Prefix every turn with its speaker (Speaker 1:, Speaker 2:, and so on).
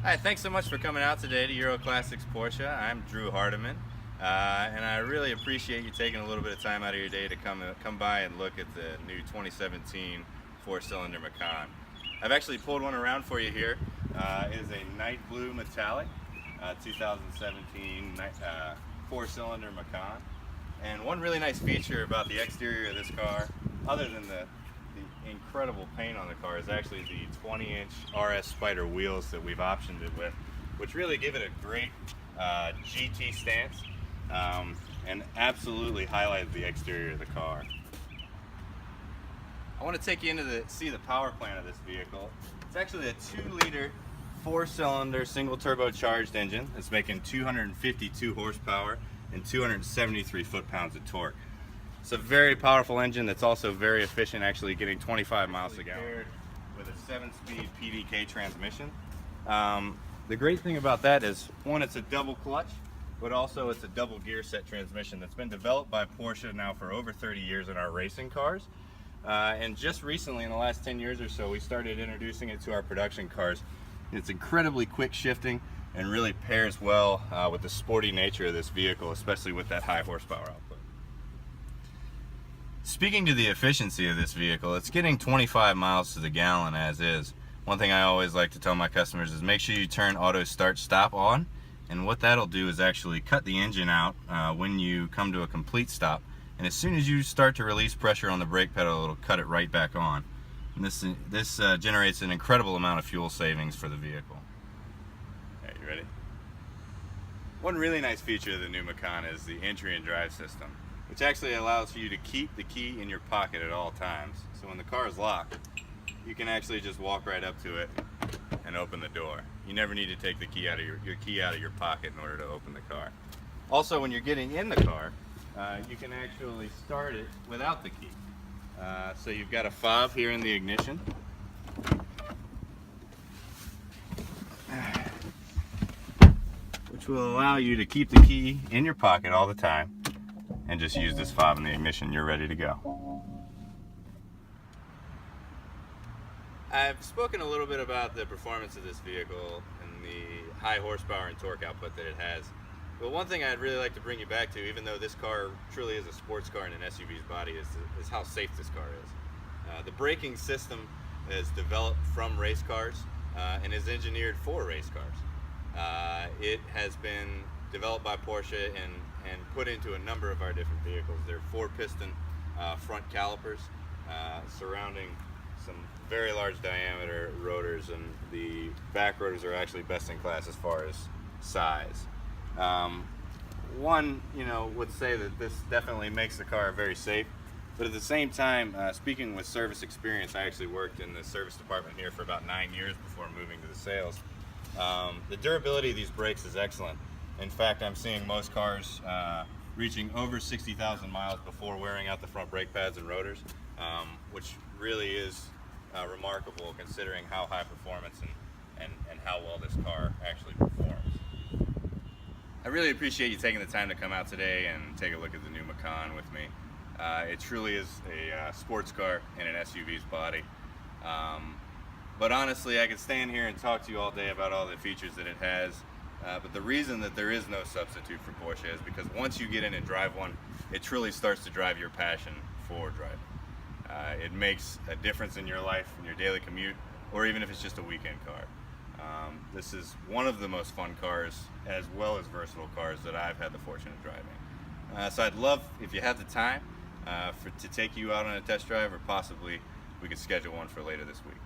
Speaker 1: Hi, thanks so much for coming out today to Euro Classics Porsche. I'm Drew Hardiman, and I really appreciate you taking a little bit of time out of your day to come by and look at the new 2017 four-cylinder Macan. I've actually pulled one around for you here. It is a night blue metallic 2017 four-cylinder Macan. And one really nice feature about the exterior of this car, other than the incredible paint on the car, is actually the 20-inch RS Spider wheels that we've optioned it with, which really give it a great GT stance and absolutely highlight the exterior of the car. I want to take you into see the power plant of this vehicle. It's actually a 2-liter four-cylinder single turbocharged engine. It's making 252 horsepower and 273 foot-pounds of torque. It's a very powerful engine that's also very efficient, actually getting 25 miles a gallon with a 7-speed PDK transmission. The great thing about that is, one, it's a double clutch, but also it's a double gear set transmission that's been developed by Porsche now for over 30 years in our racing cars. And just recently, in the last 10 years or so, we started introducing it to our production cars. It's incredibly quick shifting and really pairs well with the sporty nature of this vehicle, especially with that high horsepower output. Speaking to the efficiency of this vehicle, it's getting 25 miles to the gallon as is. One thing I always like to tell my customers is make sure you turn auto start stop on, and what that'll do is actually cut the engine out when you come to a complete stop, and as soon as you start to release pressure on the brake pedal, it'll cut it right back on. And this generates an incredible amount of fuel savings for the vehicle. Okay, you ready? One really nice feature of the new Macan is the entry and drive system, which actually allows for you to keep the key in your pocket at all times. So when the car is locked, you can actually just walk right up to it and open the door. You never need to take the key out of your key out of your pocket in order to open the car. Also, when you're getting in the car, you can actually start it without the key. So you've got a fob here in the ignition. Which will allow you to keep the key in your pocket all the time and just use this fob in the ignition. You're ready to go. I've spoken a little bit about the performance of this vehicle and the high horsepower and torque output that it has. But one thing I'd really like to bring you back to, even though this car truly is a sports car in an SUV's body, is how safe this car is. The braking system is developed from race cars and is engineered for race cars. It has been developed by Porsche and put into a number of our different vehicles. They're 4-piston front calipers surrounding some very large diameter rotors, and the back rotors are actually best in class as far as size. One, would say that this definitely makes the car very safe, but at the same time, speaking with service experience, I actually worked in the service department here for about 9 years before moving to the sales. The durability of these brakes is excellent. In fact, I'm seeing most cars reaching over 60,000 miles before wearing out the front brake pads and rotors, which really is remarkable considering how high performance and how well this car actually performs. I really appreciate you taking the time to come out today and take a look at the new Macan with me. It truly is a sports car in an SUV's body. But honestly, I could stand here and talk to you all day about all the features that it has. But the reason that there is no substitute for Porsche is because once you get in and drive one, it truly starts to drive your passion for driving. It makes a difference in your life, in your daily commute, or even if it's just a weekend car. This is one of the most fun cars, as well as versatile cars, that I've had the fortune of driving. So I'd love, if you have the time, to take you out on a test drive, or possibly we could schedule one for later this week.